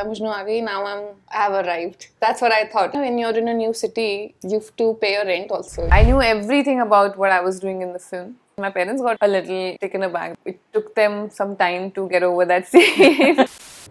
Laila Majnu aa gayi, now I have arrived. That's what I thought. When you're in a new city, you have to pay your rent also. I knew everything about what I was doing in the film. My parents got a little taken aback. It took them some time to get over that scene.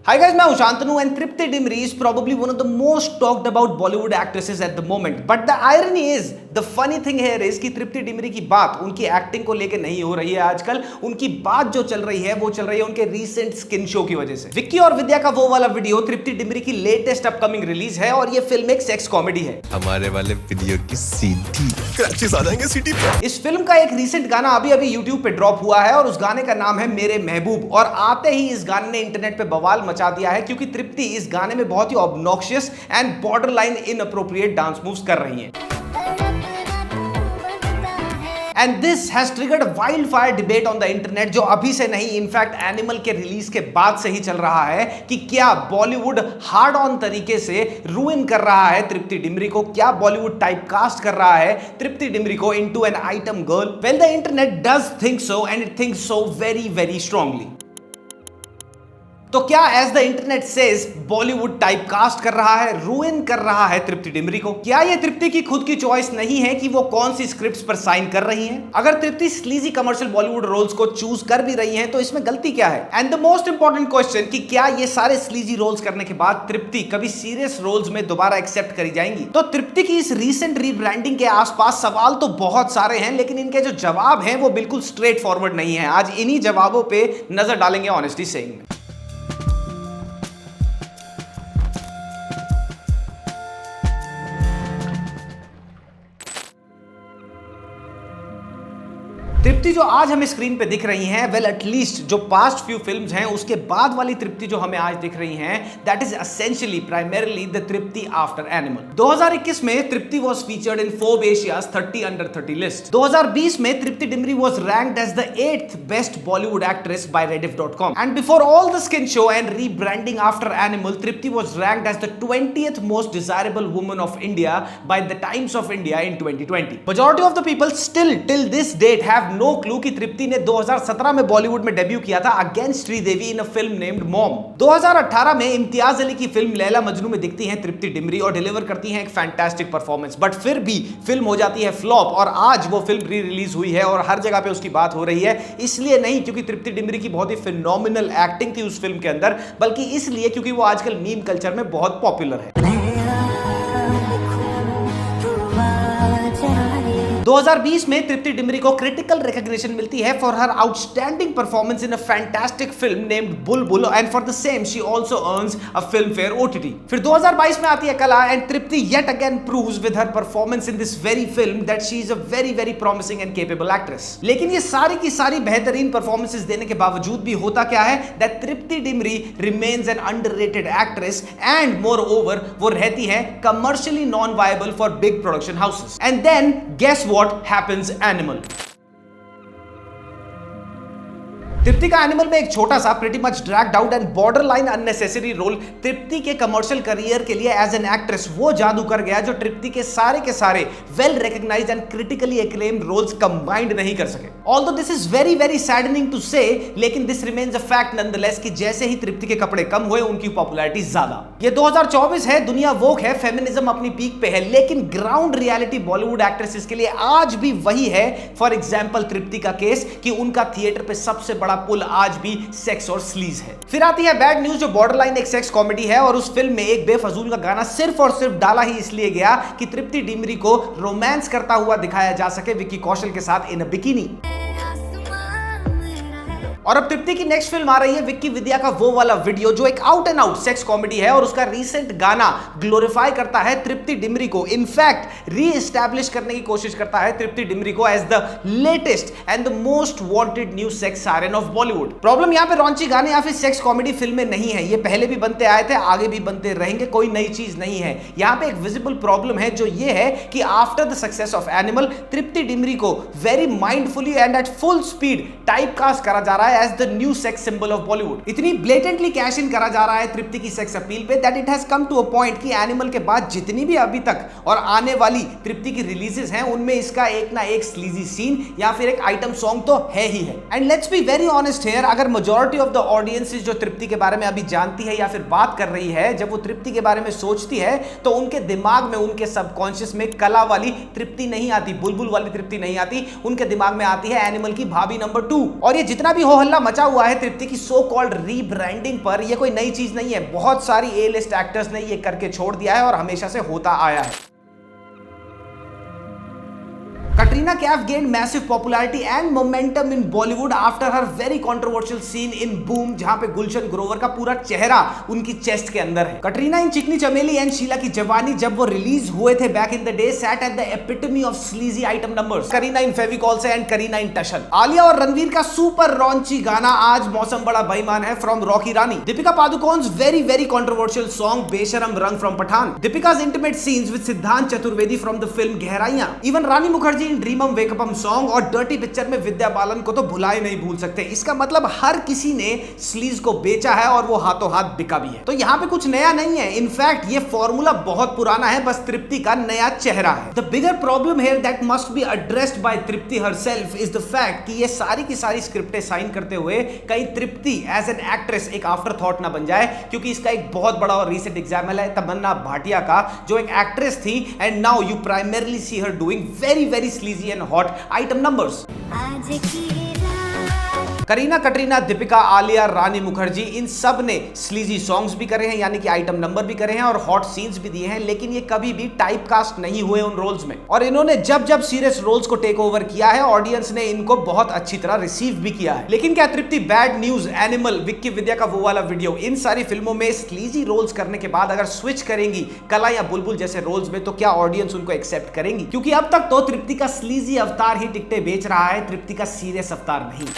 Hi guys, मैं हूं Shantanu and Tripti Dimri is probably one of the most talked about Bollywood actresses at the moment. But the irony is, the funny thing here is कि Tripti Dimri की बात उनकी acting को लेके नहीं हो रही है आजकल. उनकी बात जो चल रही है वो चल रही है उनके रीसेंट स्किन शो की वजह से. विक्की और विद्या का वो वाला वीडियो Tripti Dimri की लेटेस्ट अपकमिंग रिलीज है और ये फिल्म एक सेक्स कॉमेडी है. हमारे वाले वीडियो की सीधी क्रैचेस आ जाएंगे सीटी पे. इस फिल्म का एक रीसेंट गाना अभी YouTube पे ड्रॉप हुआ है और उस गाने का नाम है मेरे महबूब. और आते ही इस गाने ने इंटरनेट पे बवाल मचा दिया है क्योंकि तृप्ति इस गाने में बहुत ही obnoxious and borderline inappropriate dance moves कर रही हैं. And this has triggered a wildfire debate on the internet जो अभी से नहीं इनफैक्ट एनिमल के रिलीज के बाद से ही चल रहा है कि क्या बॉलीवुड हार्ड ऑन तरीके से रूइन कर रहा है तृप्ति डिमरी को. क्या बॉलीवुड टाइप कास्ट कर रहा है तृप्ति डिमरी को into an item girl. Well the internet does think so and it thinks so very very strongly. तो क्या as the internet says Bollywood typecast कर रहा है, रूइन कर रहा है तृप्ति डिमरी को? क्या ये तृप्ति की खुद की चॉइस नहीं है कि वो कौन सी स्क्रिप्ट्स पर साइन कर रही हैं? अगर तृप्ति स्लीजी कमर्शियल बॉलीवुड रोल्स को चूज कर भी रही हैं तो इसमें गलती क्या है? And the most important question कि क्या ये सारे स्लीजी रोल्स करने के बाद तृप्ति कभी सीरियस रोल्स में दोबारा एक्सेप्ट करी जाएंगी? तो तृप्ति की इस रीसेंट रीब्रांडिंग के आसपास सवाल तो बहुत सारे हैं लेकिन इनके जो जवाब हैं वो बिल्कुल स्ट्रेट फॉरवर्ड नहीं है. आज इन्हीं जवाबों पे नजर डालेंगे ऑनेस्टी सेइंग में. तृप्ति जो आज हमें स्क्रीन पे दिख रही हैं, वेल एटलीस्ट जो पास्ट फ्यू फिल्म्स हैं उसके बाद वाली तृप्ति जो हमें आज दिख रही हैं, that is essentially primarily the Tripti after Animal. 2021 में Tripti was featured in Forbes Asia's 30 under 30 list. 2020 में Tripti Dimri was ranked as the 8th best Bollywood actress by rediff.com. And before all the skin show and rebranding after Animal, Tripti was ranked as the 20th most desirable woman of India by the Times of India in 2020. Majority of the people still till this date have no clue कि तृप्ति ने 2017 में बॉलीवुड में debut किया था against Sridevi in a film named mom. 2018 में इम्तियाज अली की film Laila Majnu में दिखती हैं तृप्ति डिमरी और डिलीवर करती हैं एक फैंटास्टिक परफॉर्मेंस. बट फिर भी फिल्म हो जाती है फ्लॉप और आज वो फिल्म री रिलीज हुई है और हर जगह पे उसकी बात हो रही है. इसलिए नहीं क्योंकि तृप्ति डिमरी की बहुत ही फिनोमिनल एक्टिंग थी उस फिल्म के अंदर, बल्कि इसलिए क्योंकि वो आजकल मीम कल्चर में बहुत पॉपुलर है. 2020 में तृप्ति डिमरी को क्रिटिकल रिकॉग्निशन मिलती है for her outstanding performance in a fantastic film named Bulbbul and for the same she also earns a Filmfare OTT. फिर 2022 में आती है Qala and Tripti yet again proves with her performance in this very film that she is a very very promising and capable actress. लेकिन ये सारी की सारी बेहतरीन परफॉर्मेंसेस देने के बावजूद भी होता क्या है that Tripti Dimri remains an underrated actress and moreover वो रहती है commercially non viable for big production houses. And then guess what happens Animal. Tripti का एनिमल में एक छोटा सा pretty much dragged out and borderline unnecessary role Tripti के कमर्शियल करियर के लिए एज एन एक्ट्रेस वो जादू कर गया जो तृप्ति के सारे well recognised and critically acclaimed roles combined नहीं कर सके. Although this is very very saddening to say, लेकिन this remains a fact nonetheless कि जैसे ही तृप्ति के कपड़े कम हुए उनकी पॉपुलैरिटी ज्यादा. ये 2024 है, दुनिया वोक है, फेमिनिज्म अपनी पीक पे है, लेकिन ग्राउंड रियलिटी बॉलीवुड एक्ट्रेसेस के लिए आज भी वही है. फॉर एग्जाम्पल तृप्ति का केस कि उनका थिएटर पे सबसे बड़ा पुल आज भी सेक्स और स्लीज है. फिर आती है बैड न्यूज जो बॉर्डरलाइन एक सेक्स कॉमेडी है और उस फिल्म में एक बेफजूल का गाना सिर्फ और सिर्फ डाला ही इसलिए गया कि तृप्ति डिमरी को रोमांस करता हुआ दिखाया जा सके विक्की कौशल के साथ इन अ बिकिनी. और अब तृप्ति की नेक्स्ट फिल्म आ रही है विक्की विद्या का वो वाला वीडियो जो एक out and out sex comedy है और उसका रीसेंट गाना ग्लोरीफाई करता है तृप्ति डिमरी को, इनफैक्ट री एस्टैब्लिश करने की कोशिश करता है तृप्ति डिमरी को as the latest and the most wanted new sex siren of Bollywood. Problem यहाँ पे रॉन्ची गाने या फिर सेक्स कॉमेडी फिल्में नहीं है, ये पहले भी बनते आए थे, आगे भी बनते रहेंगे, कोई नई चीज नहीं है. यहाँ पे एक विजिबल प्रॉब्लम है जो ये है कि after the success of Animal Tripti Dimri को very mindfully and at full speed typecast करा जा रहा है है as the new sex symbol of Bollywood. इतनी ब्लेटेंटली कैश इन करा जा रहा है तृप्ति की सेक्स अपील पे that it has come to a point कि एनिमल के बाद जितनी भी अभी तक और आने वाली तृप्ति की रिलीजेस हैं उनमें इसका एक ना एक स्लीजी सीन या फिर एक आइटम सॉन्ग तो है ही है। And let's be very honest here, अगर मेजॉरिटी ऑफ द ऑडियंसेस जो तृप्ति के बारे में अभी जानती है या फिर बात कर रही है, जब वो तृप्ति के बारे में सोचती है तो उनके दिमाग में, उनके सबकॉन्शियस में कला वाली तृप्ति नहीं आती, बुलबुल वाली तृप्ति नहीं आती, उनके दिमाग में आती है एनिमल की भाभी नंबर 2। और ये जितना भी हो हल्ला मचा हुआ है तृप्ति की सो कॉल्ड रीब्रांडिंग पर, ये कोई नई चीज नहीं है। बहुत सारी ए लिस्ट एक्टर्स ने ये करके छोड़ दिया है और हमेशा से होता आया है। Katrina Kaif gained massive popularity and momentum in Bollywood after her very controversial scene in Boom, जहां पे गुलशन ग्रोवर का पूरा चेहरा उनकी चेस्ट के अंदर है। कटरीना इन चिकनी चमेली एंड शीला की जवानी जब वो रिलीज हुए थे back in the day sat at the epitome of sleazy item numbers। Kareena in Fevicol से एंड करीना इन टशन। आलिया और रणवीर का सुपर रॉन्ची गाना आज मौसम बड़ा बेईमान है from Rocky Rani. Deepika Padukone's very controversial song बेशरम रंग from Pathaan. Deepika's intimate scenes with Siddhant Chaturvedi from the film Gehraiyaan. Even Rani Mukerji Dreamum Wakeupum song और डर्टी पिक्चर में विद्या बालन को तो भुला ही नहीं भूल सकते। इसका मतलब हर किसी ने स्लीज को बेचा है और वो हाथों हाथ बिका भी है। तो यहाँ पे कुछ नया नहीं है, इनफैक्ट ये फॉर्मूला बहुत पुराना है, बस तृप्ति का नया चेहरा है। The bigger problem here that must be addressed by Tripti herself is the fact कि ये सारी की सारी स्क्रिप्टें साइन करते हुए कहीं तृप्ति एज एन एक्ट्रेस एक आफ्टर थॉट ना बन जाए, क्योंकि इसका एक बहुत बड़ा और रीसेंट एग्जाम्पल है तमन्ना भाटिया का, जो एक एक्ट्रेस थी and now you primarily see her doing very sleazy and hot item numbers. Kareena, Katrina, Deepika, Alia, Rani Mukerji, इन सब ने स्लीजी सॉन्ग्स भी करे हैं यानी कि आइटम नंबर भी करे हैं और हॉट सीन्स भी दिए हैं, लेकिन ये कभी भी टाइप कास्ट नहीं हुए उन रोल्स में। और इन्होंने जब जब सीरियस रोल्स को टेक ओवर किया है ऑडियंस ने इनको बहुत अच्छी तरह रिसीव भी किया है। लेकिन क्या तृप्ति बैड न्यूज, एनिमल, विक्की विद्या का वो वाला वीडियो, इन सारी फिल्मों में स्लीजी रोल्स करने के बाद अगर स्विच करेंगी कला या बुलबुल जैसे रोल्स में, तो क्या ऑडियंस उनको एक्सेप्ट करेंगी? क्योंकि अब तक तो तृप्ति का स्लीजी अवतार ही टिकटे बेच रहा है, तृप्ति का सीरियस अवतार नहीं।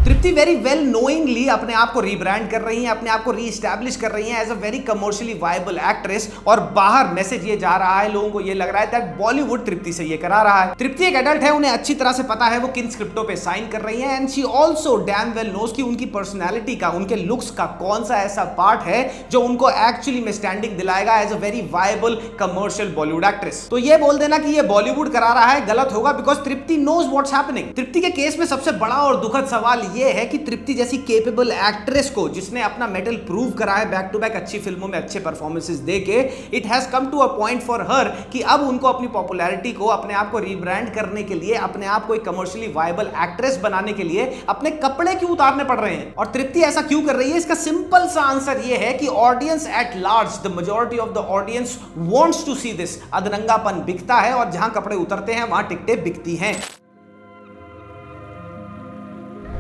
तृप्ति वेरी वेल नोइंगली अपने आप को रीब्रांड कर रही हैं, अपने आप को रीएस्टैब्लिश कर रही हैं as a very commercially viable actress, और बाहर मैसेज ये जा रहा है, लोगों को ये लग रहा है दैट बॉलीवुड तृप्ति से ये करा रहा है। तृप्ति एक एडल्ट है, उन्हें अच्छी तरह से पता है वो किन स्क्रिप्टों पे साइन कर रही है and she also damn well knows कि उनकी पर्सनैलिटी का, उनके लुक्स का कौन सा ऐसा पार्ट है जो उनको एक्चुअली में स्टैंडिंग दिलाएगा as a very viable commercial Bollywood actress. तो ये बोल देना कि ये बॉलीवुड करा रहा है गलत होगा, because Tripti knows what's happening. Tripti के केस में सबसे बड़ा और दुखद सवाल ये है कि तृप्ति जैसी केपेबल एक्ट्रेस को, जिसने अपना मेटल प्रूव करा है बैक टू बैक अच्छी फिल्मों में अच्छे परफॉर्मेंसेस देके, it has come to a point for her कि अब उनको अपनी पॉपुलैरिटी को, अपने आप को रीब्रांड करने के लिए, अपने आप को एक कमर्शियली वायबल एक्ट्रेस बनाने के लिए अपने कपड़े क्यों उतारने पड़ रहे हैं। और तृप्ति ऐसा क्यों कर रही है? इसका सिंपल सा आंसर ये है कि audience at large, the majority of the audience wants to see this. अधरंगापन बिकता है और जहां कपड़े उतरते हैं वहां टिकटें बिकती हैं।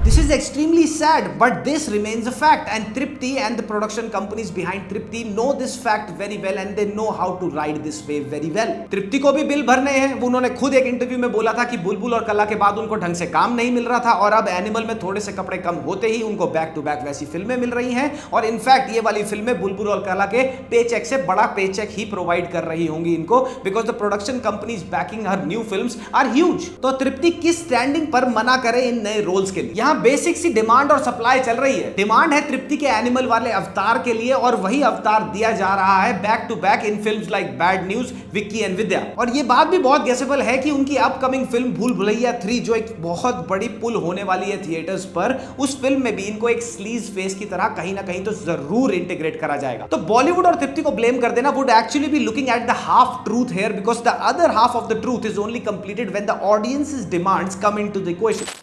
This is extremely sad, but this remains a fact, and Tripti and the production companies behind Tripti know this fact very well and they know how to ride this wave very well. Tripti को भी bill भरने हैं। वो उन्होंने खुद एक interview में बोला था कि बुलबुल और कला के बाद उनको ढंग से काम नहीं मिल रहा था और अब एनिमल में थोड़े से कपड़े कम होते ही उनको बैक टू बैक वैसी फिल्में मिल रही हैं, और इनफैक्ट ये वाली फिल्में बुलबुल और कला के पे चेक से बड़ा पे चेक ही प्रोवाइड कर रही होंगी इनको, because the production companies backing her new films are huge. तो तृप्ति किस स्टैंडिंग पर मना करे इन नए रोल्स के लिए? बेसिक सी डिमांड और सप्लाई चल रही है। डिमांड है तृप्ति के एनिमल वाले अवतार के लिए और वही अवतार दिया जा रहा है back to back in films like Bad Newz, Vicky and Vidya. और ये बात भी बहुत गेसेबल है कि उनकी अपकमिंग फिल्म भूल भुलैया 3 जो एक बहुत बड़ी पुल होने वाली है थिएटर्स पर, उस फिल्म में भी इनको एक स्लीज फेस की तरह कहीं ना कहीं तो जरूर इंटीग्रेट करा जाएगा। तो बॉलीवुड और तृप्ति को ब्लेम कर देना would actually be looking at the half truth here, because the other half of the truth is only completed when the audiences demands come into the equation.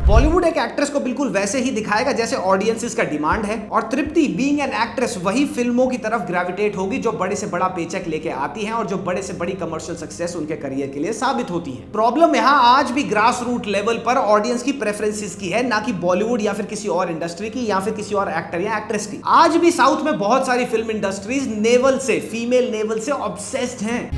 Bollywood एक एक्ट्रेस को बिल्कुल वैसे ही दिखाएगा जैसे ऑडियंसेस का डिमांड है, और तृप्ति बीइंग एन एक्ट्रेस वही फिल्मों की तरफ ग्रेविटेट होगी जो बड़े से बड़ा पेचेक लेके आती हैं और जो बड़े से बड़ी कमर्शियल सक्सेस उनके करियर के लिए साबित होती है। प्रॉब्लम यहां आज भी ग्रास रूट लेवल पर ऑडियंस की प्रेफरेंसेस की है, ना कि बॉलीवुड या फिर किसी और इंडस्ट्री की या फिर किसी और एक्टर या एक्ट्रेस की। आज भी साउथ में बहुत सारी फिल्म इंडस्ट्रीज नेवल से, फीमेल नेवल से ऑब्सेस्ड हैं।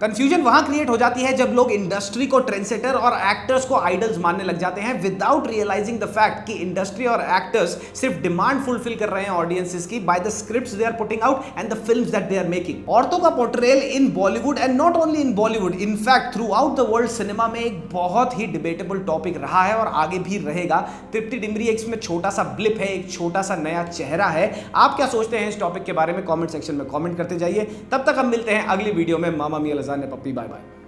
कंफ्यूजन वहां क्रिएट हो जाती है जब लोग इंडस्ट्री को ट्रेंडसेटर और एक्टर्स को आइडल्स मानने लग जाते हैं विदाउट रियलाइजिंग द फैक्ट कि इंडस्ट्री और एक्टर्स सिर्फ डिमांड फुलफिल कर रहे हैं ऑडियंसेस की by the scripts they are putting out and the films that they are making. औरतों का portrayal in Bollywood and not only in Bollywood, in fact throughout the world cinema में एक बहुत ही डिबेटेबल टॉपिक रहा है और आगे भी रहेगा। तृप्ति डिमरी एक इसमें छोटा सा ब्लिप है, एक छोटा सा नया चेहरा है। आप क्या सोचते हैं इस टॉपिक के बारे में? कमेंट सेक्शन में कमेंट करते जाइए। तब तक हम मिलते हैं अगली वीडियो में। मामा मिया लजान ने पप्पी, बाय बाय।